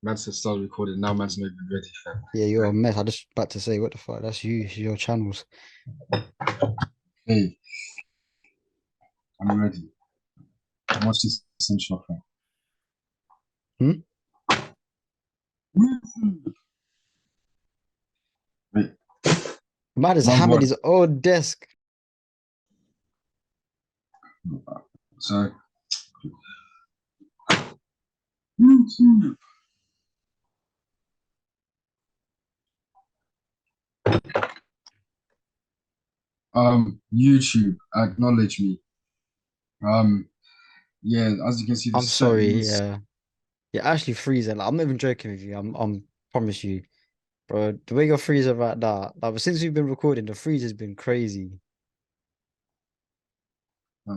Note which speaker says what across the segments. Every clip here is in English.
Speaker 1: Man said start recording. Now man's not even ready, fam.
Speaker 2: Yeah, you're a mess. I just about to say, what the fuck? That's you. It's your channels.
Speaker 1: Hey, I'm ready. Watch this essential, fam.
Speaker 2: Hmm?
Speaker 1: Wait,
Speaker 2: Man has
Speaker 1: one
Speaker 2: hammered
Speaker 1: word.
Speaker 2: his own desk.
Speaker 1: So, YouTube, acknowledge me. Um, yeah, as you can see, the
Speaker 2: I'm sorry.
Speaker 1: settings.
Speaker 2: Yeah, you're actually freezing. Like, I'm not even joking with you. I'm promise you, bro. The way you're freezing right now, like since we've been recording, the freeze has been crazy.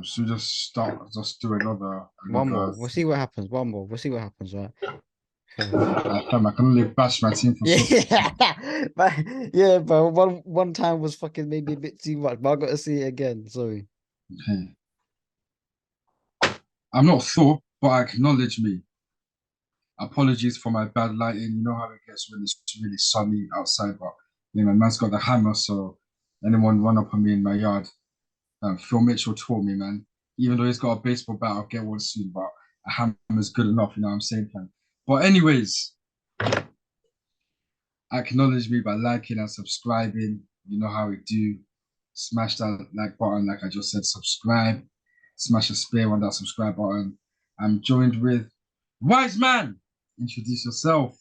Speaker 1: So just start, just do
Speaker 2: One more.
Speaker 1: another.
Speaker 2: We'll see what happens. One more. We'll see what happens, right?
Speaker 1: Fam, I can only bash my team for so.
Speaker 2: Yeah, but yeah, bro. One time was fucking maybe a bit too much, but I got to see it again. Sorry.
Speaker 1: Hey, I'm not Thor, but acknowledge me. Apologies for my bad lighting. You know how it gets when it's really sunny outside, but my man's got the hammer, so anyone run up on me in my yard. Phil Mitchell taught me, man. Even though he's got a baseball bat, I'll get one soon, but a hammer's good enough, you know what I'm saying, fam? But anyways, acknowledge me by liking and subscribing. You know how we do. Smash that like button, like I just said, subscribe. Smash a spear on that subscribe button. I'm joined with Wise Man. Introduce yourself.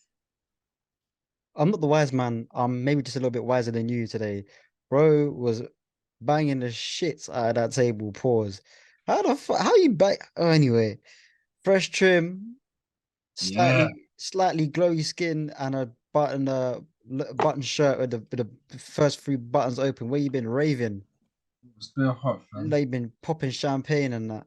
Speaker 2: I'm not the wise man. I'm maybe just a little bit wiser than you today. Bro was banging the shits out of that table. Pause. How the fuck? How you back? Oh, anyway, fresh trim,
Speaker 1: Yeah,
Speaker 2: slightly glowy skin, and a button shirt with the first three buttons open. Where you been raving?
Speaker 1: it's been hot, fam.
Speaker 2: Like you been popping champagne and that.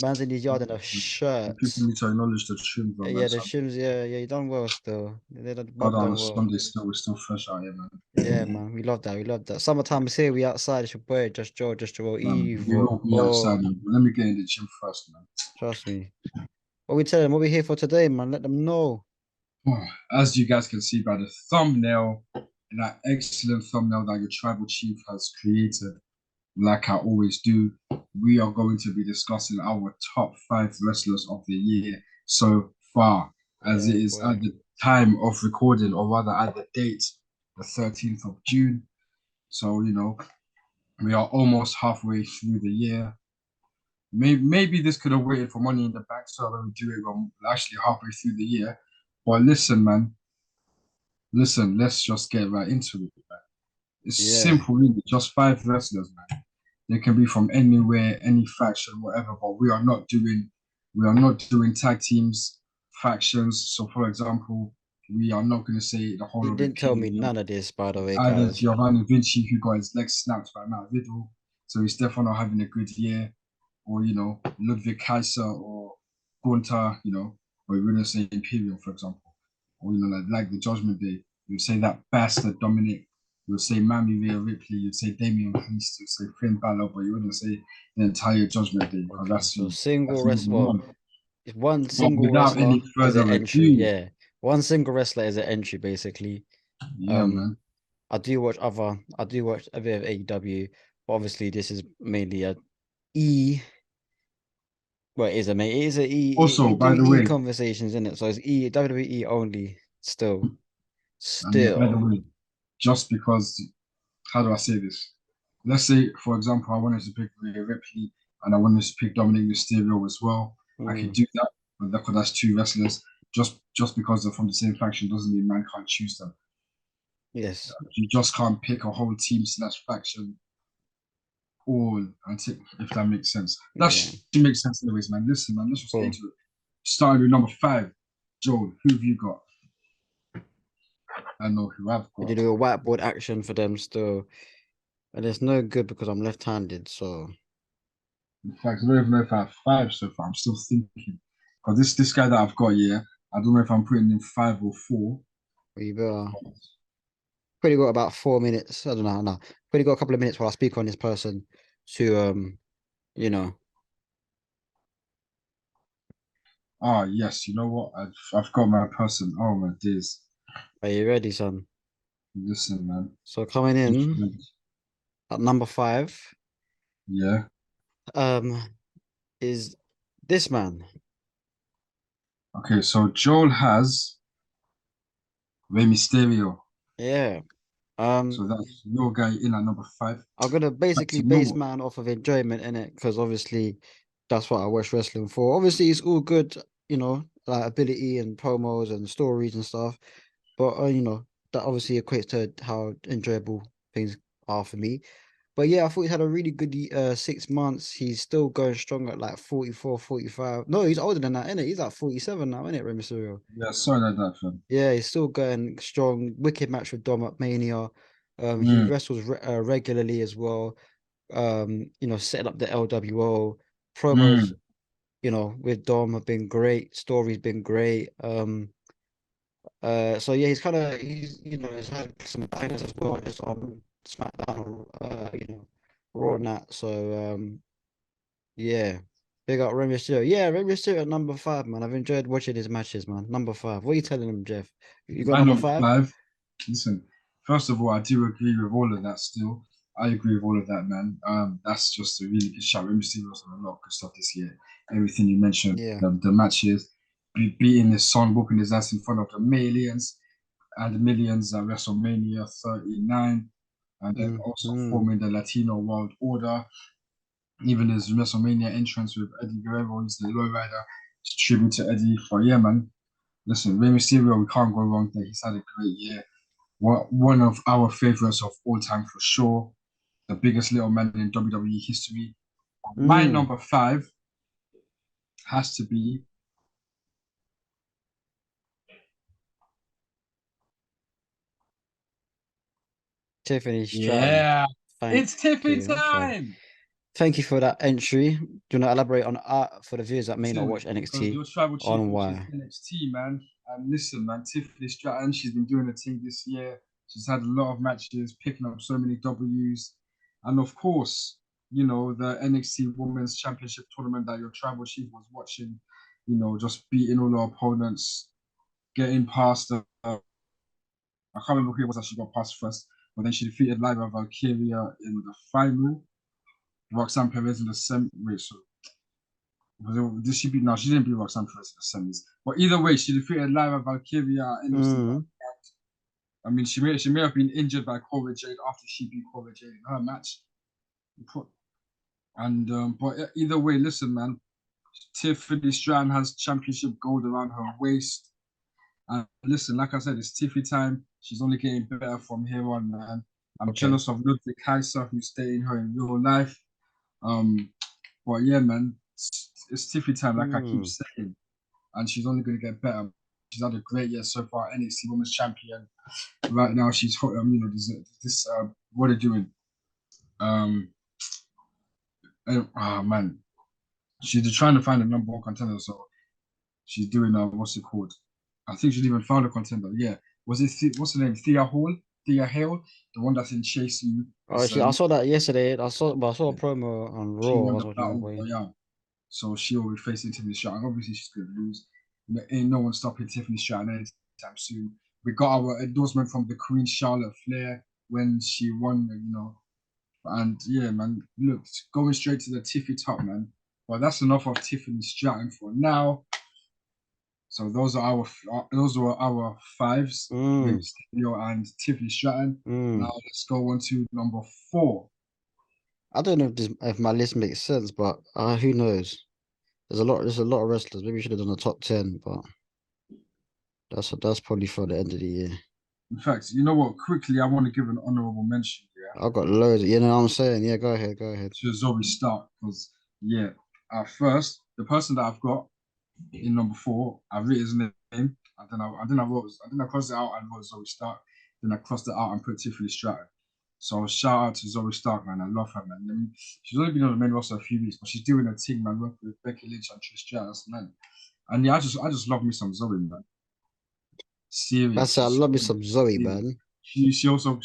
Speaker 2: Man's in his yard in a
Speaker 1: People
Speaker 2: shirt.
Speaker 1: need to acknowledge the trim, though, man.
Speaker 2: Yeah, the
Speaker 1: So
Speaker 2: shims. Yeah, you done well still. The
Speaker 1: God,
Speaker 2: Bob
Speaker 1: on a
Speaker 2: done well.
Speaker 1: Sunday still, we're still fresh out here, man.
Speaker 2: Yeah, man, we love that. We love that. Summertime is here. We outside. It's your boy, Just Joel,
Speaker 1: We will
Speaker 2: Evil.
Speaker 1: be outside,
Speaker 2: Oh,
Speaker 1: man. But let me get in the gym first, man.
Speaker 2: trust me. What we tell them? What we here for today, man? Let them know.
Speaker 1: As you guys can see by the thumbnail, that excellent thumbnail that your tribal chief has created, like I always do, we are going to be discussing our top five wrestlers of the year so far, as it
Speaker 2: Yeah,
Speaker 1: is at
Speaker 2: boy.
Speaker 1: the time of recording, or rather at the date, the 13th of June. So, we are almost halfway through the year. Maybe this could have waited for Money in the Bank so that we do it when we're actually halfway through the year. But listen, man, listen, let's just get right into it. Man. It's
Speaker 2: Yeah.
Speaker 1: simple, really. Just five wrestlers, man. They can be from anywhere, any faction, whatever. But we are not doing tag teams, factions. So, for example, we are not going to say the whole
Speaker 2: You
Speaker 1: of
Speaker 2: didn't tell me
Speaker 1: Imperium.
Speaker 2: none of this, by the way,
Speaker 1: Either
Speaker 2: guys.
Speaker 1: Giovanni Vinci, who got his legs snapped by Matt Riddle, so he's definitely not having a good year, or Ludwig Kaiser or Gunther, or we wouldn't say Imperium, for example, or like the Judgment Day. You'd say that bastard Dominic. You'd say Mammy Rhea Ripley. You'd say Damian Priest. You'd say Finn Balor, but you wouldn't say the entire Judgment Day because
Speaker 2: Okay,
Speaker 1: that's
Speaker 2: so
Speaker 1: you.
Speaker 2: single
Speaker 1: That's
Speaker 2: wrestler.
Speaker 1: number
Speaker 2: Well,
Speaker 1: one.
Speaker 2: if one
Speaker 1: But
Speaker 2: single
Speaker 1: without
Speaker 2: wrestler
Speaker 1: any
Speaker 2: is an
Speaker 1: further
Speaker 2: entry.
Speaker 1: ado,
Speaker 2: Yeah, one single wrestler is an entry, basically.
Speaker 1: yeah,
Speaker 2: Um,
Speaker 1: man.
Speaker 2: I do watch a bit of AEW, but obviously this is mainly a E. Well, it is a mate. It is a E. We
Speaker 1: Also,
Speaker 2: do
Speaker 1: by the
Speaker 2: E
Speaker 1: way,
Speaker 2: conversations in it, so it's E WWE only. Still,
Speaker 1: and by the
Speaker 2: still.
Speaker 1: way, just because, how do I say this? Let's say, for example, I wanted to pick Rhea Ripley and I wanted to pick Dominic Mysterio as well. I could
Speaker 2: Mm,
Speaker 1: do that, but because that's two wrestlers. Just because they're from the same faction doesn't mean man can't choose them.
Speaker 2: yes.
Speaker 1: You just can't pick a whole team slash faction all until if that makes sense. That
Speaker 2: Yeah.
Speaker 1: should make sense anyways, man. Listen, man, let's just get
Speaker 2: Cool.
Speaker 1: into it. Starting with number five, Joel, who have you got? I know who I've
Speaker 2: We did
Speaker 1: got.
Speaker 2: do a whiteboard action for them still, and it's no good because I'm left-handed. So
Speaker 1: In fact, I don't even know if I have five so far. I'm still thinking. Because this guy that I've got, yeah, I don't know if I'm putting in five or four.
Speaker 2: we better. Pretty got about 4 minutes. I don't know. No, pretty got a couple of minutes while I speak on this person to you know.
Speaker 1: Ah, yes. You know what? I've got my person. Oh my days.
Speaker 2: Are you ready, son?
Speaker 1: Listen, man.
Speaker 2: So coming
Speaker 1: Just
Speaker 2: in at number five,
Speaker 1: yeah.
Speaker 2: um, is this man.
Speaker 1: Okay, so Joel has Rey Mysterio.
Speaker 2: Yeah.
Speaker 1: So
Speaker 2: Um,
Speaker 1: that's your guy in at number five.
Speaker 2: I'm gonna
Speaker 1: In fact,
Speaker 2: basically
Speaker 1: you know
Speaker 2: base
Speaker 1: what?
Speaker 2: man off of enjoyment in it because obviously that's what I watch wrestling for. Obviously, it's all good, like ability and promos and stories and stuff. But that obviously equates to how enjoyable things are for me. But yeah, I thought he had a really good 6 months. He's still going strong at like 44, 45. No, he's older than that, isn't it? He's like 47 now, isn't it, Rey Mysterio?
Speaker 1: Yeah, sorry like that, fam.
Speaker 2: Yeah, he's still going strong. Wicked match with Dom at Mania. He
Speaker 1: Mm,
Speaker 2: wrestles regularly as well. Setting up the LWO promos,
Speaker 1: mm.
Speaker 2: with Dom have been great. Story's been great. So yeah, he's had some bangers as well just on SmackDown or Raw and that. So yeah. Big up Rey Mysterio. Yeah, Rey Mysterio at number five, man. I've enjoyed watching his matches, man. Number five. What are you telling him, Jeff? You got
Speaker 1: My
Speaker 2: number
Speaker 1: number
Speaker 2: five?
Speaker 1: five. Listen, first of all, I do agree with all of that still. I agree with all of that, man. That's just a really good shout. Rey Mysterio's done a lot of good stuff this year. Everything you mentioned,
Speaker 2: Yeah.
Speaker 1: the matches, beating his son, whooping his ass in front of the millions and the millions at WrestleMania 39, and then also
Speaker 2: Mm-hmm.
Speaker 1: forming the Latino World Order. Even his WrestleMania entrance with Eddie Guerrero, he's the lowrider. It's a tribute to Eddie. But yeah, man, listen, Rey Mysterio, we can't go wrong there. He's had a great year. One of our favorites of all time for sure. The biggest little man in WWE history. My
Speaker 2: Mm.
Speaker 1: number five has to be,
Speaker 2: Tiffany Stratton.
Speaker 1: yeah,
Speaker 2: Thank
Speaker 1: it's Tiffy
Speaker 2: you.
Speaker 1: time.
Speaker 2: Thank you for that entry. Do you want to elaborate on art for the viewers that may not
Speaker 1: Listen,
Speaker 2: watch
Speaker 1: because
Speaker 2: NXT
Speaker 1: your tribal chief,
Speaker 2: on
Speaker 1: which is
Speaker 2: why?
Speaker 1: NXT, man. And listen, man, Tiffany Stratton, she's been doing her thing this year. She's had a lot of matches, picking up so many W's. And of course, the NXT Women's Championship tournament that your tribal chief was watching, just beating all her opponents, getting past the. I can't remember who it was that she got past first, but then she defeated Lyra Valkyria in the final. Roxanne Perez in the semi. Wait, so did she beat? No, she didn't beat Roxanne Perez in the semis. But either way, she defeated Lyra Valkyria at NXT.
Speaker 2: Mm.
Speaker 1: I mean, she may have been injured by Cora Jade after she beat Cora Jade in her match. And but either way, listen, man. Tiffany Stratton has championship gold around her waist. And listen, like I said, it's Tiffy time. She's only getting better from here on, man. I'm
Speaker 2: Okay.
Speaker 1: jealous of Ludwig Kaiser, who's dating her in real life. Um, but yeah, man, it's Tiffy time, like I keep
Speaker 2: Mm.
Speaker 1: saying. And she's only going to get better. She's had a great year so far, NXT Women's Champion. Right now, she's hot. What are they doing? Um, man, she's trying to find a number one contender. So she's doing what's it called? I think she's even found a contender. Yeah, was it what's her name? Thea Hall, Thea Hale, the one that's in Chase You.
Speaker 2: Oh, I saw that yesterday. I saw a promo on
Speaker 1: She
Speaker 2: Raw. I
Speaker 1: won
Speaker 2: was
Speaker 1: the
Speaker 2: watching that
Speaker 1: battle
Speaker 2: way.
Speaker 1: royale. So she will be facing Tiffany Stratton. Obviously, she's going to lose. Ain't no one stopping Tiffany Stratton anytime soon. We got our endorsement from the Queen Charlotte Flair when she won, And yeah, man, look, going straight to the Tiffy top, man. Well, that's enough of Tiffany Stratton for now. So those are our fives, Rey
Speaker 2: Mm.
Speaker 1: Mysterio and Tiffany Stratton. Now
Speaker 2: Mm.
Speaker 1: let's go on to number four.
Speaker 2: I don't know if my list makes sense, but who knows? There's a lot of wrestlers. Maybe we should have done a top 10, but that's probably for the end of the year.
Speaker 1: In fact, you know what? Quickly, I want to give an honorable mention. Yeah,
Speaker 2: I've got loads. You know what I'm saying? Yeah, go ahead, go ahead.
Speaker 1: to Zoe Stark because yeah, at first the person that I've got in number four, I wrote his name, and then I crossed it out and wrote Zoe Stark. Then I crossed it out and put Tiffany Stratton. So shout out to Zoe Stark, man. I love her, man. I mean, she's only been on the main roster a few weeks, but she's doing her thing, man. Working with Becky Lynch and Trish Stratus, man. And yeah, I just love me some Zoe, man.
Speaker 2: That's
Speaker 1: Serious.
Speaker 2: it. I
Speaker 1: She's
Speaker 2: love me
Speaker 1: so
Speaker 2: some Zoe,
Speaker 1: serious.
Speaker 2: man.
Speaker 1: She's also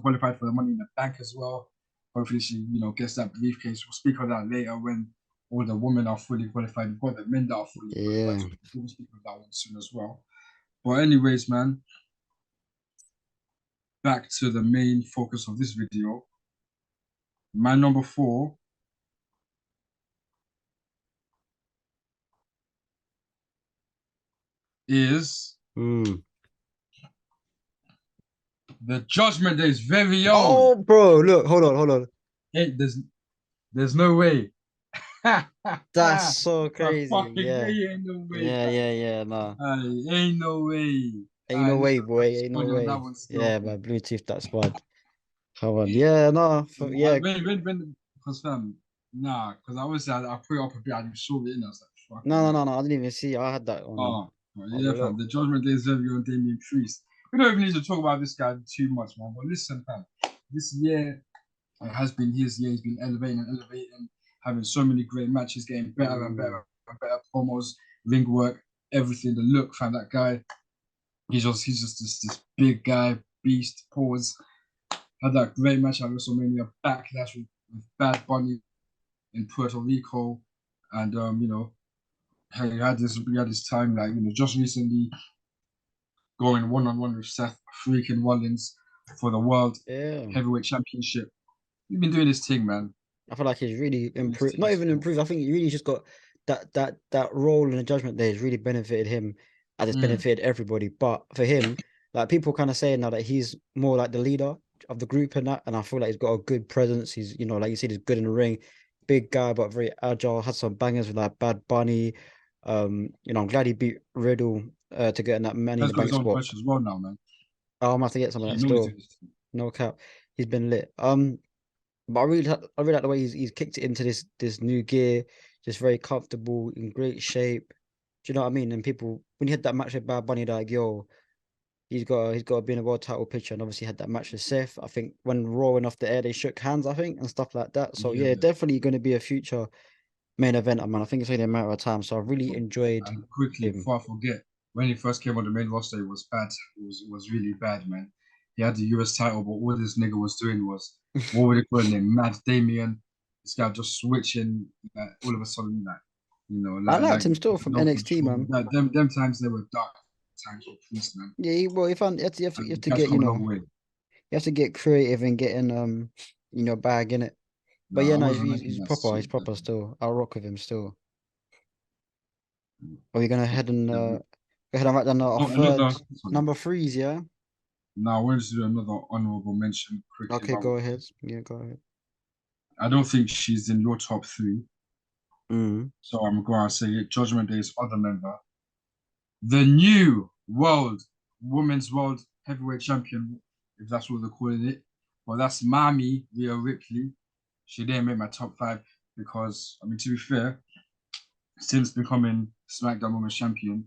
Speaker 1: qualified for the Money in the Bank as well. Hopefully she gets that briefcase. We'll speak on that later when all the women are fully qualified. We've got the men that are fully qualified.
Speaker 2: Yeah.
Speaker 1: So we'll speak of that one soon as well. But anyways, man, back to the main focus of this video. My number 4 is
Speaker 2: Mm.
Speaker 1: the Judgment Day's very own.
Speaker 2: Oh, bro, look, hold on.
Speaker 1: Hey, there's no way.
Speaker 2: That's so
Speaker 1: A
Speaker 2: crazy.
Speaker 1: fucking
Speaker 2: Yeah.
Speaker 1: ain't no way.
Speaker 2: Yeah. Nah.
Speaker 1: Ain't no way.
Speaker 2: Ain't no way,
Speaker 1: Listen,
Speaker 2: boy.
Speaker 1: I'm
Speaker 2: Ain't no
Speaker 1: spotting on that
Speaker 2: way.
Speaker 1: one
Speaker 2: Yeah,
Speaker 1: still.
Speaker 2: my Bluetooth, that's bad. Come on. Yeah, no. Yeah.
Speaker 1: When, because nah, because I put it up a bit and you saw it in. I was like, fucking hell.
Speaker 2: No. I didn't even see. I had that
Speaker 1: Oh, well,
Speaker 2: on
Speaker 1: yeah, fam.
Speaker 2: low.
Speaker 1: The Judgment Day is very on Damien Priest. We don't even need to talk about this guy too much, man. But listen, fam. This year it has been his year. He's been elevating, having so many great matches, getting better and better and better promos, ring work, everything. The look, fam. That guy, he's just this big guy, beast. Pause. Had that great match at WrestleMania, backlash with Bad Bunny in Puerto Rico, and he had this time like just recently going one-on-one with Seth freaking Rollins for the World
Speaker 2: Yeah.
Speaker 1: Heavyweight Championship. You've been doing this thing, man.
Speaker 2: I feel like he's really
Speaker 1: This
Speaker 2: improved.
Speaker 1: thing
Speaker 2: Not
Speaker 1: is
Speaker 2: even improved. I think he really just got that role in the Judgment Day has really benefited him as it's
Speaker 1: mm,
Speaker 2: benefited everybody. But for him, like people kind of saying now that he's more like the leader of the group and that, and I feel like he's got a good presence. He's, like you said, he's good in the ring, big guy but very agile. Had some bangers with like Bad Bunny. I'm glad he beat Riddle to get in that Money in
Speaker 1: has
Speaker 2: the
Speaker 1: got
Speaker 2: Bank
Speaker 1: his own
Speaker 2: spot.
Speaker 1: push as well now, man.
Speaker 2: I'm gonna have to get some of
Speaker 1: He
Speaker 2: that
Speaker 1: knows
Speaker 2: still.
Speaker 1: this.
Speaker 2: No cap. He's been lit. But I really like the way he's kicked it into this new gear, just very comfortable, in great shape. Do you know what I mean? And people, when he had that match with Bad Bunny, they're like, yo, he's got to be in a world title picture, and obviously had that match with Seth. I think when Raw went off the air, they shook hands, I think, and stuff like that. So
Speaker 1: Yeah,
Speaker 2: yeah, definitely going to be a future main event, man. I think it's only a matter of time. So I really enjoyed
Speaker 1: and quickly
Speaker 2: him.
Speaker 1: before I forget, when he first came on the main roster, it was bad. It was really bad, man. He had the US title, but all this nigga was doing was what would they call him? Mad Damien. This guy just switching all of a sudden,
Speaker 2: I liked
Speaker 1: like
Speaker 2: him still from
Speaker 1: no
Speaker 2: NXT,
Speaker 1: control.
Speaker 2: man.
Speaker 1: Them times they were dark times for Priest, man.
Speaker 2: Yeah, well, if I, you
Speaker 1: And
Speaker 2: have
Speaker 1: the
Speaker 2: to
Speaker 1: guy's
Speaker 2: get,
Speaker 1: come a long way.
Speaker 2: you have to get creative in getting bag in it.
Speaker 1: No,
Speaker 2: But yeah,
Speaker 1: I
Speaker 2: no,
Speaker 1: wasn't
Speaker 2: he's,
Speaker 1: liking
Speaker 2: he's
Speaker 1: that
Speaker 2: proper.
Speaker 1: suit.
Speaker 2: He's proper still. I'll rock with him still. Are we gonna head and go ahead and write down our
Speaker 1: Oh, another.
Speaker 2: third
Speaker 1: Sorry.
Speaker 2: number threes? Yeah.
Speaker 1: Now I wanted to do another honorable mention quickly.
Speaker 2: Okay, go ahead. Yeah, go ahead.
Speaker 1: I don't think she's in your top 3,
Speaker 2: Mm.
Speaker 1: so I'm going to say it. Judgment Day's other member, the new women's world heavyweight champion, if that's what they're calling it. Well, that's Mami Rhea Ripley. She didn't make my top 5 because, I mean, to be fair, since becoming SmackDown Women's Champion,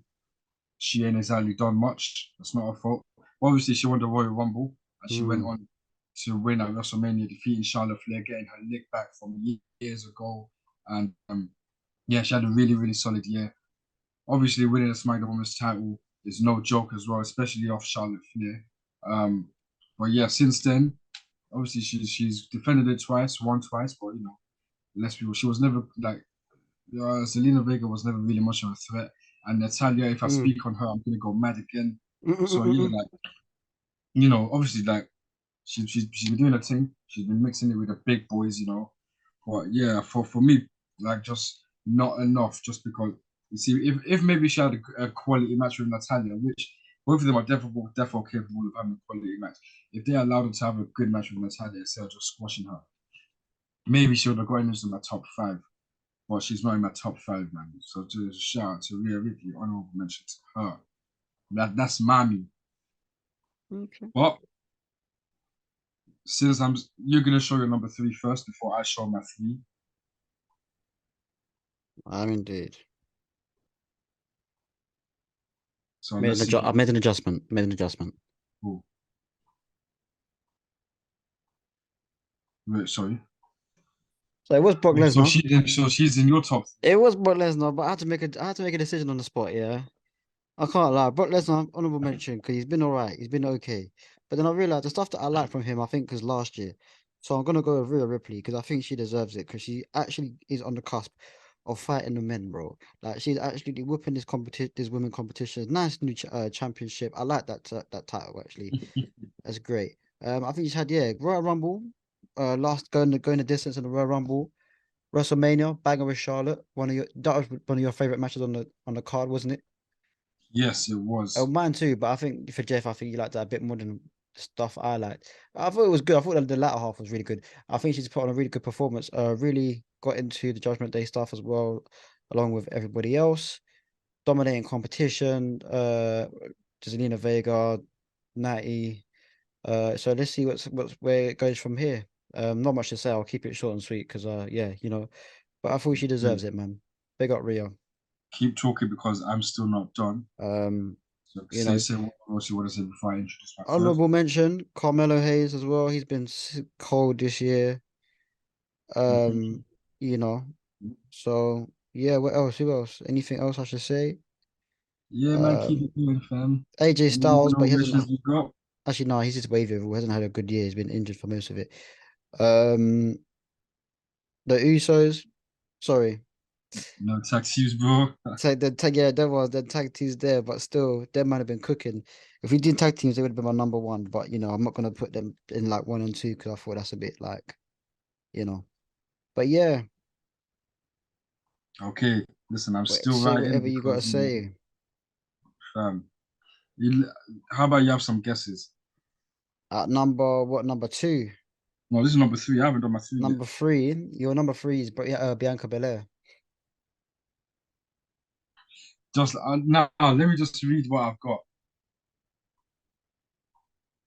Speaker 1: she ain't exactly done much. That's not her fault. Obviously, she won the Royal Rumble and she went
Speaker 2: Mm.
Speaker 1: on to win at WrestleMania, defeating Charlotte Flair, getting her lick back from years ago. And yeah, she had a really, really solid year. Obviously, winning the SmackDown Women's title is no joke as well, especially off Charlotte Flair. But yeah, since then, obviously she's defended it twice, won twice, but less people. She was never like Selena Vega was never really much of a threat. And Natalia, if I
Speaker 2: Mm.
Speaker 1: speak on her, I'm gonna go mad again. So yeah,
Speaker 2: Mm.
Speaker 1: like obviously like she's been doing her thing. She's been mixing it with the big boys. But yeah, for me, like just not enough. Just because you see, if maybe she had a quality match with Natalia, which both of them are definitely capable of having a quality match. If they allowed her to have a good match with Natalia instead of just squashing her, maybe she would have gotten into my top 5. But she's not in my top 5, man. So just shout out to Rhea Ripley, honorable mention to her. That's Mami.
Speaker 2: Okay.
Speaker 1: But since you're gonna show your number 3 first before I show my 3.
Speaker 2: I'm indeed.
Speaker 1: So let's see.
Speaker 2: I've made an adjustment. Made an adjustment.
Speaker 1: Oh, wait, sorry.
Speaker 2: So it was Brock
Speaker 1: Wait, so
Speaker 2: Lesnar.
Speaker 1: she's in your top 3.
Speaker 2: It was Brock Lesnar, but I had to make a decision on the spot. Yeah. I can't lie. Brock Lesnar, honorable mention, because he's been all right. He's been okay. But then I realized the stuff that I like from him, I think, was last year. So I'm gonna go with Rhea Ripley because I think she deserves it because she actually is on the cusp. of fighting the men, bro. Like she's actually whipping this competition, this women competitions. Nice new championship. I like that title actually. That's great. I think she's had Royal Rumble. Last going the distance in the Royal Rumble. WrestleMania, banger with Charlotte. That was one of your favorite matches on the card, wasn't it?
Speaker 1: Yes, it
Speaker 2: Oh,
Speaker 1: was.
Speaker 2: mine too, but I think for Jeff, I think you liked that a bit more than the stuff I liked. I thought it was good. I thought that the latter half was really good. I think she's put on a really good performance. Really got into the Judgment Day stuff as well, along with everybody else. Dominating competition. Zelina Vega, Natty. So let's see what's where it goes from here. Not much to say. I'll keep it short and sweet because yeah, but I thought she
Speaker 1: Yeah.
Speaker 2: deserves it, man. Big up Rhea.
Speaker 1: Keep talking because I'm still not done.
Speaker 2: Um,
Speaker 1: So
Speaker 2: you know,
Speaker 1: say what else you want to say before I introduce my third.
Speaker 2: honorable mention, Carmelo Hayes as well. He's been cold this year.
Speaker 1: Mhm.
Speaker 2: Um, you know, so yeah, what else? Who else? Anything else I should say?
Speaker 1: Yeah, man, keep
Speaker 2: Um,
Speaker 1: it going, fam.
Speaker 2: AJ
Speaker 1: Any more
Speaker 2: Styles, but he hasn't
Speaker 1: nominations you got?
Speaker 2: actually no, he's just wavy. He hasn't had a good year. He's been injured for most of it. Um, the Usos, sorry.
Speaker 1: No taxis, bro.
Speaker 2: Tag the tag yeah, there was the tag teams there, but still, them might have been cooking. If we did tag teams, they would have been my number one. But I'm not gonna put them in like one and two because I thought that's a bit like, you know. But yeah,
Speaker 1: Okay, listen, I'm
Speaker 2: wait,
Speaker 1: still
Speaker 2: say
Speaker 1: writing
Speaker 2: whatever you gotta
Speaker 1: because,
Speaker 2: say.
Speaker 1: fam, you, how about you have some guesses?
Speaker 2: At number two?
Speaker 1: No, this is number three. I haven't done my three yet.
Speaker 2: Number three, your number three is Bianca Belair.
Speaker 1: Just now, let me just read what I've got.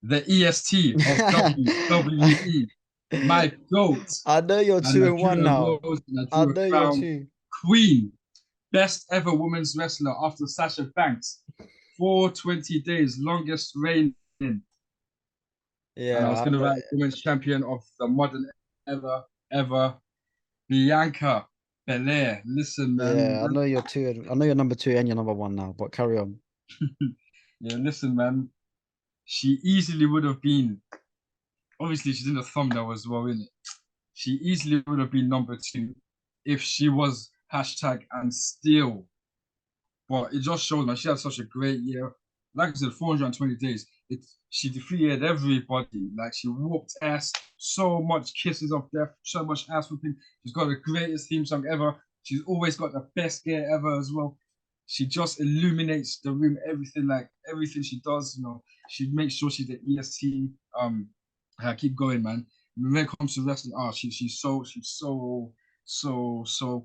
Speaker 1: The EST of WWE, my GOAT,
Speaker 2: I know you're
Speaker 1: and
Speaker 2: two and one now.
Speaker 1: I
Speaker 2: I
Speaker 1: drew a
Speaker 2: know you're
Speaker 1: crown
Speaker 2: two.
Speaker 1: queen, best ever women's wrestler after Sasha Banks, 420 days, longest reigning. And I was
Speaker 2: Yeah, I
Speaker 1: gonna
Speaker 2: know.
Speaker 1: write women's champion of the modern ever, Bianca Belair. Listen, man.
Speaker 2: Yeah, I know you're two. I know you're number two and you're number one now. But carry on.
Speaker 1: Yeah, listen, man. She easily would have been. Obviously, she's in the thumbnail as well, innit? She easily would have been number two if she was hashtag and still. But it just shows, man, she had such a great year. Like I said, 420 days. She defeated everybody. Like she whooped ass, so much kisses of death, so much ass whooping. She's got the greatest theme song ever. She's always got the best gear ever as well. She just illuminates the room, everything she does, she makes sure she's the EST. I keep going, man. When it comes to wrestling, she's so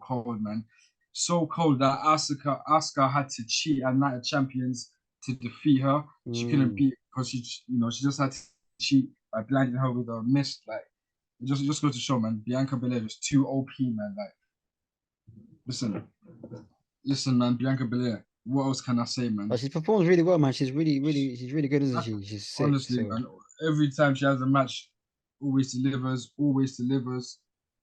Speaker 1: cold, man, so cold that Asuka had to cheat at Night of Champions to defeat her. She couldn't
Speaker 2: Mm.
Speaker 1: beat because she just had to cheat by blinding her with a mist. Like it just goes to show, man. Bianca Belair is too OP, man. Like listen, listen, man. Bianca Belair. What else can I say, man?
Speaker 2: But she performs really well, man. She's really good, isn't
Speaker 1: I,
Speaker 2: she? She's sick.
Speaker 1: honestly,
Speaker 2: So
Speaker 1: man. Every time she has a match, always delivers, always delivers,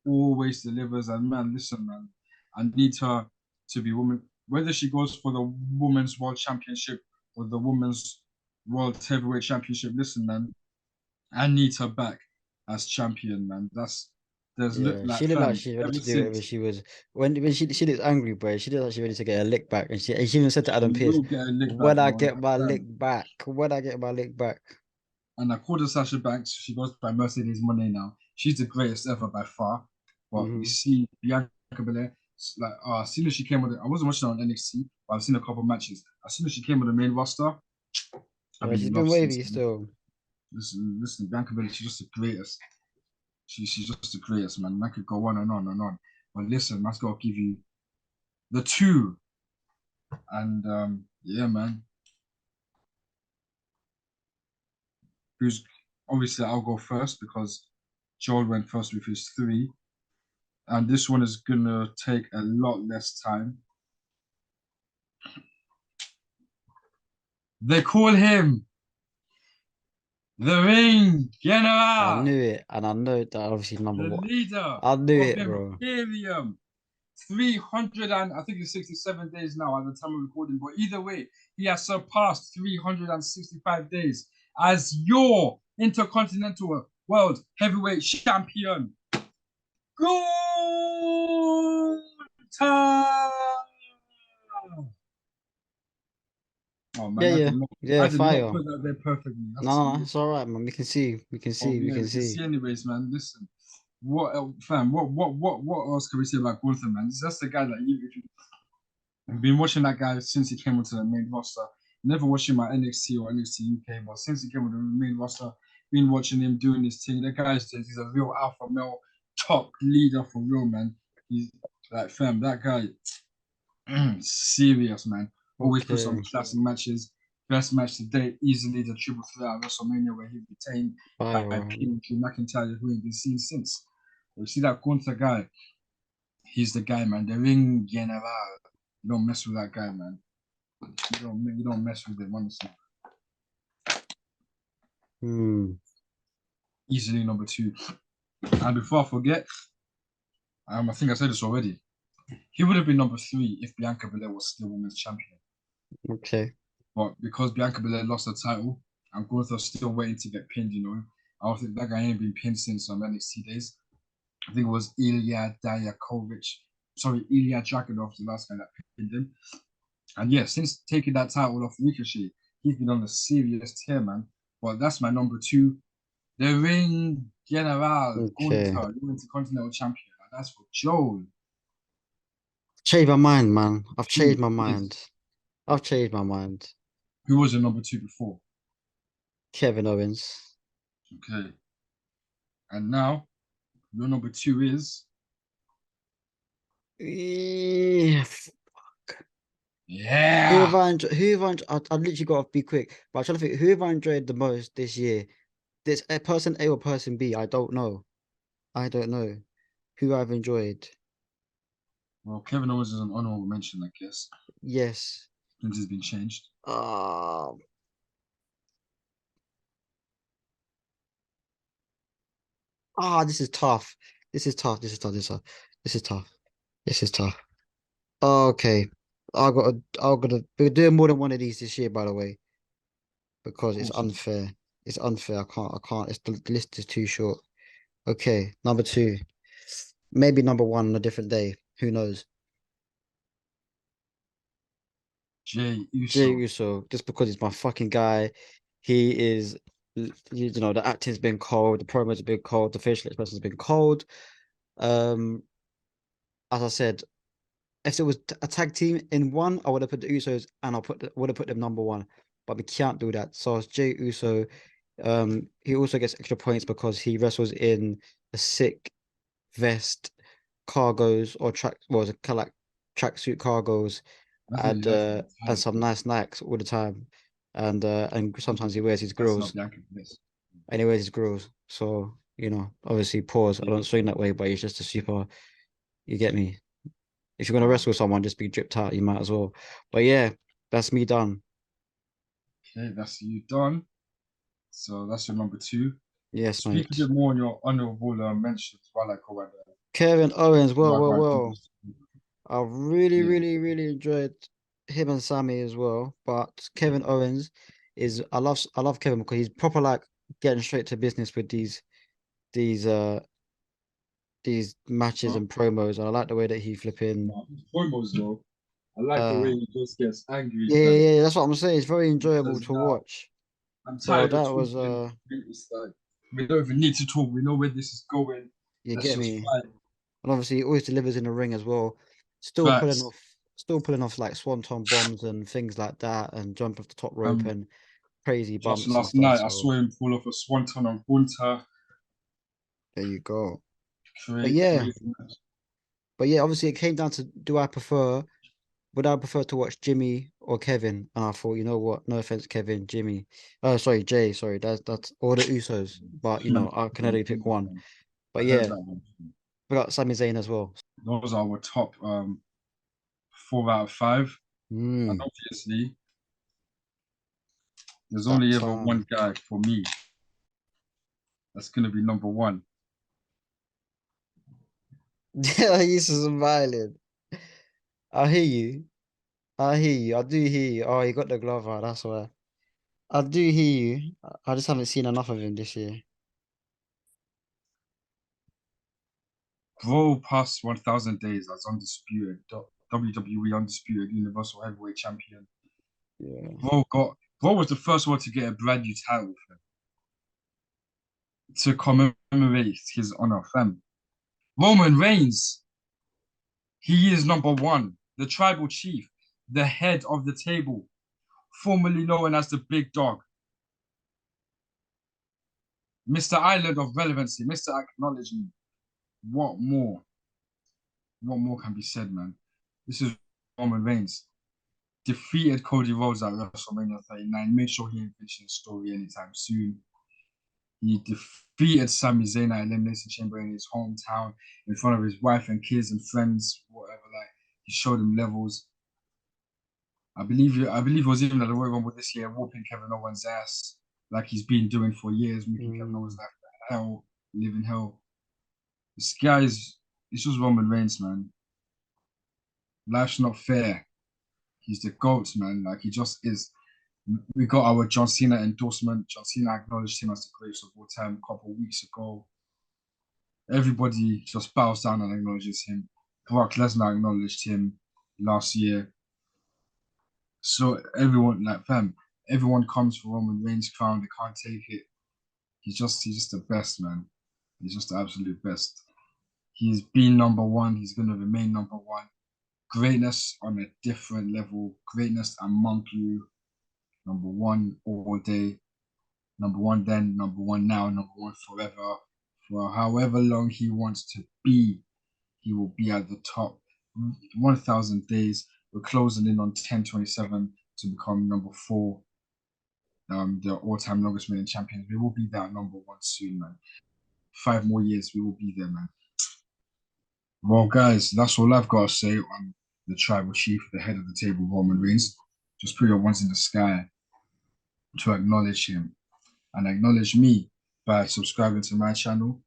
Speaker 1: always delivers. And man, listen, man. I need her to be woman. Whether she goes for the women's world championship or the women's world heavyweight championship, listen, man. I need her back as champion, man. There's look
Speaker 2: yeah,
Speaker 1: like
Speaker 2: she looked like
Speaker 1: fam
Speaker 2: she's ready
Speaker 1: ever
Speaker 2: to do whatever
Speaker 1: since
Speaker 2: she was when she looks angry, bro. She looks like she's ready to get a lick back, and she even said to Adam
Speaker 1: she
Speaker 2: Pearce,
Speaker 1: will get a lick back,
Speaker 2: "When I
Speaker 1: bro.
Speaker 2: get
Speaker 1: Like,
Speaker 2: my lick
Speaker 1: fam.
Speaker 2: back, when I get my lick back."
Speaker 1: And I called her Sasha Banks. She goes by Mercedes Moné now. She's the greatest ever by far. But we
Speaker 2: Hmm.
Speaker 1: see Bianca Belair, like, as soon as she came I wasn't watching her on NXT, but I've seen a couple of matches. As soon as she came on the main roster, I've
Speaker 2: Yeah,
Speaker 1: been
Speaker 2: she's
Speaker 1: in
Speaker 2: been
Speaker 1: love since.
Speaker 2: wavy still.
Speaker 1: Listen, Bianca Belair, she's just the greatest. She's just the greatest, man. I could go on and on and on. But listen, I've got to give you the two. And yeah, man. Who's obviously I'll go first because Joel went first with his three. And this one is gonna take a lot less time. They call him the Ring
Speaker 2: I
Speaker 1: General,
Speaker 2: knew it, and I know that obviously number
Speaker 1: the
Speaker 2: one.
Speaker 1: leader
Speaker 2: I knew
Speaker 1: of
Speaker 2: it, bro.
Speaker 1: Imperium. 300 and I think it's 67 days now at the time of recording, but either way, he has surpassed 365 days as your Intercontinental World Heavyweight Champion. Gold! Oh
Speaker 2: Yeah,
Speaker 1: man,
Speaker 2: yeah, yeah.
Speaker 1: I did not
Speaker 2: Fire.
Speaker 1: put that there perfectly.
Speaker 2: No,
Speaker 1: That's
Speaker 2: no, no.
Speaker 1: you.
Speaker 2: It's all right, man. We can see. We can
Speaker 1: Oh
Speaker 2: see. We
Speaker 1: yeah,
Speaker 2: can
Speaker 1: we can
Speaker 2: see.
Speaker 1: see anyways, man. Listen, what fam? What else can we say about Gunther, man? It's just the guy that you. If you I've been watching that guy since he came onto the main roster. Never watched him at NXT or NXT UK, but since he came on the main roster, been watching him doing his thing. The guy's just, he's a real alpha male, top leader for real, man. He's like, fam, that guy, serious, man. Always puts on
Speaker 2: Okay.
Speaker 1: classic matches. Best match to date, easily the triple threat at WrestleMania where he retained by
Speaker 2: Fire.
Speaker 1: Drew McIntyre, who ain't been seen since. But you see that Gunther guy, he's the guy, man. The ring general. You don't mess with that guy, man. You don't mess with him, honestly.
Speaker 2: Hmm.
Speaker 1: Easily number two. And before I forget, I think I said this already. He would have been number three if Bianca Belair was still women's champion.
Speaker 2: Okay.
Speaker 1: But because Bianca Belair lost the title and Gunther's still waiting to get pinned, I don't think that guy ain't been pinned since NXT days. I think it was Ilya Diakovic. Sorry, Ilya Dragunov, the last guy that pinned him. And yeah, since taking that title off Ricochet, he's been on a serious tear, man. But that's my number two. The Ring General
Speaker 2: Okay.
Speaker 1: Gunther, the Intercontinental Champion. And that's for Joel.
Speaker 2: Changed my mind, man. I've changed
Speaker 1: Who
Speaker 2: my
Speaker 1: is
Speaker 2: mind. I've changed my mind.
Speaker 1: who was your number two before?
Speaker 2: Kevin Owens.
Speaker 1: Okay. And now your number two is
Speaker 2: Yeah. Who have
Speaker 1: yeah.
Speaker 2: I enjoyed? Who have I? I literally got to be quick, but I'm trying to think. Who have I enjoyed the most this year? This a person A or person B? I don't know. I don't know who I've enjoyed.
Speaker 1: Well, Kevin Owens is an honorable mention, I guess,
Speaker 2: Yes.
Speaker 1: since he's been changed.
Speaker 2: Ah, this is tough. This is tough. This is tough. This is tough. This is tough. This is tough. Okay. We're doing more than one of these this year, by the way,
Speaker 1: Of
Speaker 2: because it's
Speaker 1: course.
Speaker 2: unfair. It's unfair. I can't. The list is too short. Okay, number two. Maybe number one on a different day. Who knows?
Speaker 1: Jay
Speaker 2: Jey
Speaker 1: Uso.
Speaker 2: Uso, just because he's my fucking guy. He is, the acting's been cold, the promos have been cold, the facial expressions have been cold. Um, as I said, if it was a tag team in one, I would have put the Usos and would have put them number one. But we can't do that. So it's Jey Uso. He also gets extra points because he wrestles in a sick vest, cargos or was it kind of like tracksuit cargos
Speaker 1: That's what he likes to be
Speaker 2: and
Speaker 1: tired.
Speaker 2: some nice Nikes all the time. And sometimes he wears his
Speaker 1: That's not
Speaker 2: grills.
Speaker 1: Bianca Bliss.
Speaker 2: And he wears his grills. So, obviously pause. I
Speaker 1: Yeah.
Speaker 2: don't swing that way, but he's just a super, you get me. If you're gonna
Speaker 1: Oh,
Speaker 2: wrestle someone, just be dripped out, you might as well. But yeah, that's me done.
Speaker 1: okay, that's you done. So that's your number two.
Speaker 2: Yes,
Speaker 1: Speak a
Speaker 2: mate.
Speaker 1: bit more on your honorable mentions while I go at
Speaker 2: Kevin Owens, well,
Speaker 1: while I
Speaker 2: well,
Speaker 1: go and do
Speaker 2: well.
Speaker 1: this.
Speaker 2: I really,
Speaker 1: Yeah.
Speaker 2: really, really enjoyed him and Sammy as well. But Kevin Owens I love Kevin because he's proper like getting straight to business with these uh these matches
Speaker 1: Huh?
Speaker 2: and promos. And I like the way that he flipping
Speaker 1: No, his promos though. I like the way
Speaker 2: uh
Speaker 1: he just gets angry.
Speaker 2: yeah,
Speaker 1: Like
Speaker 2: yeah, yeah, that's what I'm saying. It's very
Speaker 1: he
Speaker 2: enjoyable
Speaker 1: says,
Speaker 2: to
Speaker 1: "Nah,
Speaker 2: watch.
Speaker 1: I'm
Speaker 2: So
Speaker 1: tired of
Speaker 2: that was
Speaker 1: talking." It's like we don't even need to talk. We know where this is going.
Speaker 2: you
Speaker 1: Let's
Speaker 2: get
Speaker 1: just
Speaker 2: me.
Speaker 1: fight.
Speaker 2: And obviously he always delivers in the ring as well. Still pulling
Speaker 1: Facts.
Speaker 2: off still pulling off like swanton bombs and things like that and jump off the top rope
Speaker 1: Um,
Speaker 2: and crazy
Speaker 1: just
Speaker 2: bumps and
Speaker 1: last
Speaker 2: stuff.
Speaker 1: night I
Speaker 2: So
Speaker 1: saw him pull off a swanton on Gunter.
Speaker 2: there you go. But
Speaker 1: Crazy,
Speaker 2: yeah,
Speaker 1: crazy match.
Speaker 2: obviously it came down to would I prefer to watch Jimmy or Kevin? And I thought, you know what? No offense, Kevin, Jimmy. Sorry, Jay, sorry, that's all the Usos. But I can only pick one.
Speaker 1: I
Speaker 2: But
Speaker 1: heard
Speaker 2: yeah,
Speaker 1: that one.
Speaker 2: we got Sami Zayn as well.
Speaker 1: Those are our top 4 out of 5. And
Speaker 2: Mm,
Speaker 1: obviously, there's
Speaker 2: that
Speaker 1: only ever one
Speaker 2: time.
Speaker 1: guy for me that's gonna be number one.
Speaker 2: Yeah, he's smiling. I hear you. I hear you. I do hear you. Oh, he got the glove out. That's why. I do hear you. I just haven't seen enough of him this year.
Speaker 1: Bro passed 1,000 days as undisputed WWE undisputed Universal Heavyweight Champion.
Speaker 2: Yeah.
Speaker 1: Bro was the first one to get a brand new title to commemorate his honor, fam. Roman Reigns, he is number one, the tribal chief, the head of the table, formerly known as the Big Dog, Mr. Island of Relevancy, Mr. Acknowledgement. What more? What more can be said, man? This is Roman Reigns. Defeated Cody Rhodes at WrestleMania 39. Made sure he ain't finishing the story anytime soon. He defeated Sami Zayn at Elimination Chamber in his hometown in front of his wife and kids and friends, whatever. Like he showed him levels. I believe it was even at the Royal Rumble this year, whooping Kevin Owens' ass like he's been doing for years, making Kevin Owens
Speaker 2: Mm.
Speaker 1: life hell, living hell. This guy is it's just Roman Reigns, man. Life's not fair. He's the GOAT, man. Like he just is. We got our John Cena endorsement. John Cena acknowledged him as the greatest of all time a couple of weeks ago. Everybody just bows down and acknowledges him. Brock Lesnar acknowledged him last year. So everyone, like fam, everyone comes for Roman Reigns' crown. They can't take it. He's just the best, man. He's just the absolute best. He's been number one. He's gonna remain number one. Greatness on a different level. Greatness among you. Number one all day. Number one then. Number one now. Number one forever. For however long he wants to be, he will be at the top. 1,000 days. We're closing in on 1027 to become number four, the all-time longest reigning champions. We will be that number one soon, man. 5 more years, we will be there, man. Well, guys, that's all I've got to say on the tribal chief, the head of the table, Roman Reigns. Just put your ones in the sky to acknowledge him and acknowledge me by subscribing to my channel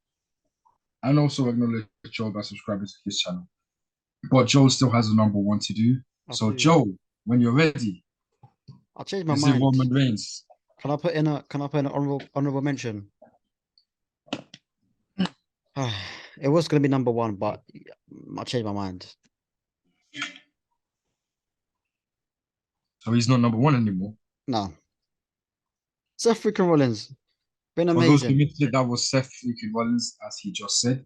Speaker 1: and also acknowledge Joe by subscribing to his channel. But Joe still has a number one to do. So,
Speaker 2: Absolutely.
Speaker 1: Joe, when you're ready,
Speaker 2: I'll change my
Speaker 1: is it
Speaker 2: mind.
Speaker 1: Roman Reigns?
Speaker 2: Can I put in an honorable mention? It was gonna be number one, but I'll change my mind.
Speaker 1: So he's not number one anymore.
Speaker 2: No. Seth freaking Rollins. Been
Speaker 1: For those who
Speaker 2: amazing.
Speaker 1: missed it, that was Seth freaking Rollins, as he just said.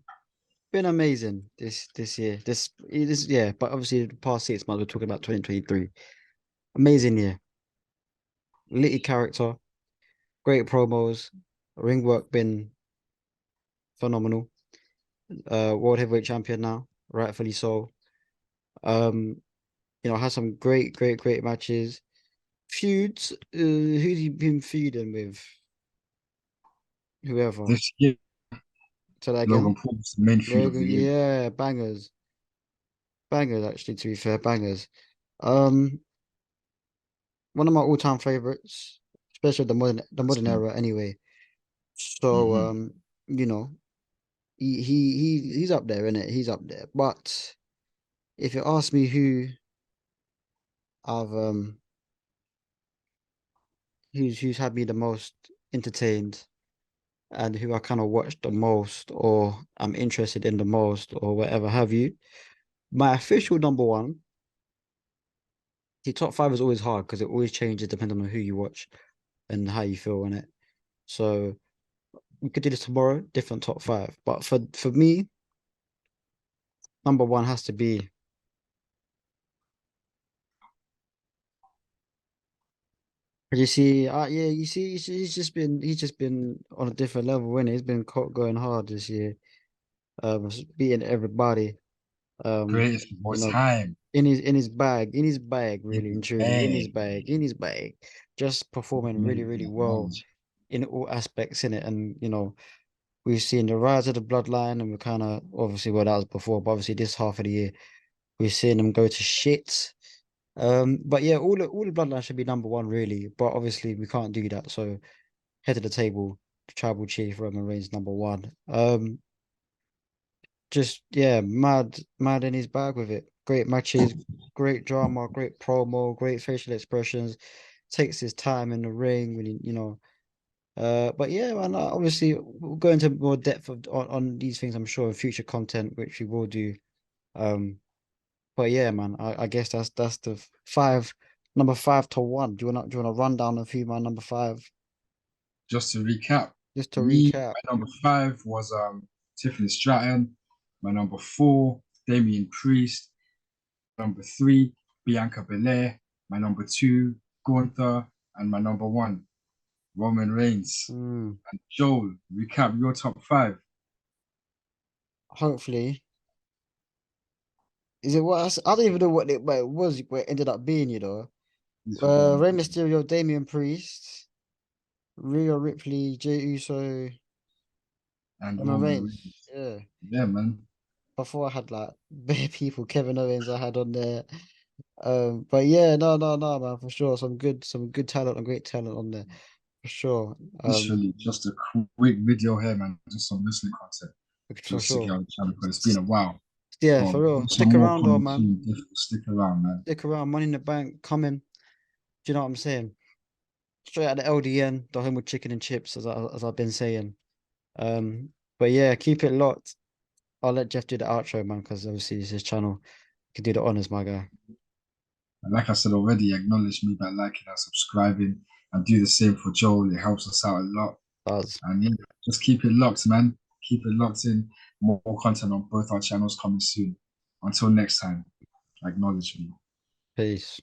Speaker 2: Been amazing this year. This yeah, but obviously the past 6 months we're talking about 2023. Amazing year. Litty character, great promos, ring work been phenomenal. World heavyweight champion now, rightfully so. Um, had some great matches. Feuds. Who's he been feuding with? Whoever.
Speaker 1: This year,
Speaker 2: Say that
Speaker 1: Logan
Speaker 2: again.
Speaker 1: Paul's the main feud of
Speaker 2: Logan,
Speaker 1: the year.
Speaker 2: yeah, bangers. Bangers, actually, to be fair, bangers. Um, One of my all-time favorites, especially the modern era anyway. So
Speaker 1: Mm-hmm.
Speaker 2: you know, he's up there, isn't it? He's up there. But if you ask me who I've who's had me the most entertained and who I kind of watched the most or I'm interested in the most or whatever have you, my official number one, the top five is always hard because it always changes depending on who you watch and how you feel in it. So we could do this tomorrow, different top five. But for me, number one has to be. You see, yeah, you see, he's just been on a different level, when he's been going hard this year, beating everybody, um,
Speaker 1: Greatest of all
Speaker 2: you know,
Speaker 1: time.
Speaker 2: in his bag,
Speaker 1: In
Speaker 2: really
Speaker 1: the
Speaker 2: and truly,
Speaker 1: bag.
Speaker 2: in his bag, just performing really, really well in all aspects in it, and we've seen the rise of the bloodline, and we're kind of obviously well that was before, but obviously this half of the year we've seen them go to shit. But yeah, all the bloodline should be number one, really. But obviously we can't do that. So head of the table, tribal chief Roman Reigns number one. Just yeah, mad in his bag with it. Great matches, great drama, great promo, great facial expressions. Takes his time in the ring when he But yeah, man, obviously we'll go into more depth on these things, I'm sure, in future content, which we will do. Um, but yeah, man, I guess that's the five, number 5 to 1. Do you wanna run down a few, man, number five,
Speaker 1: Just to recap,
Speaker 2: just to
Speaker 1: me,
Speaker 2: recap?
Speaker 1: my number five was Tiffany Stratton. My number four, Damian Priest. Number three, Bianca Belair. My number two, Gunther. And my number one, Roman Reigns.
Speaker 2: Mm,
Speaker 1: And Joel, recap your top five.
Speaker 2: hopefully, is it what I don't even know what it was, what it ended up being, you know.
Speaker 1: Please forgot
Speaker 2: Rey
Speaker 1: already.
Speaker 2: Mysterio, Damian Priest, Rhea Ripley, Jey Uso,
Speaker 1: And
Speaker 2: Roman
Speaker 1: Roman
Speaker 2: Reigns.
Speaker 1: Reigns.
Speaker 2: Yeah.
Speaker 1: Yeah, man.
Speaker 2: Before I had like bare people, Kevin Owens I had on there. But yeah, no, man, for sure. Some good talent and great talent on there, for sure.
Speaker 1: Literally, just a quick video here, man. Just some wrestling content.
Speaker 2: For
Speaker 1: Just to get
Speaker 2: sure.
Speaker 1: on the channel because it's been a while.
Speaker 2: Yeah,
Speaker 1: But
Speaker 2: for real.
Speaker 1: some
Speaker 2: Stick
Speaker 1: more
Speaker 2: around though,
Speaker 1: coming
Speaker 2: man.
Speaker 1: soon. Definitely stick around, man.
Speaker 2: Stick around. Money in the Bank coming. Do you know what I'm saying? Straight out the LDN, the home with chicken and chips, as I've been saying. Um, but yeah, keep it locked. I'll let Jeff do the outro, man, because obviously it's his channel. You can do the honors, my guy.
Speaker 1: And like I said already, acknowledge me by liking and subscribing and do the same for Joel. It helps us out a lot.
Speaker 2: Does.
Speaker 1: And yeah, just keep it locked, man. Keep it locked in. More content on both our channels coming soon. Until next time, acknowledge me.
Speaker 2: Peace.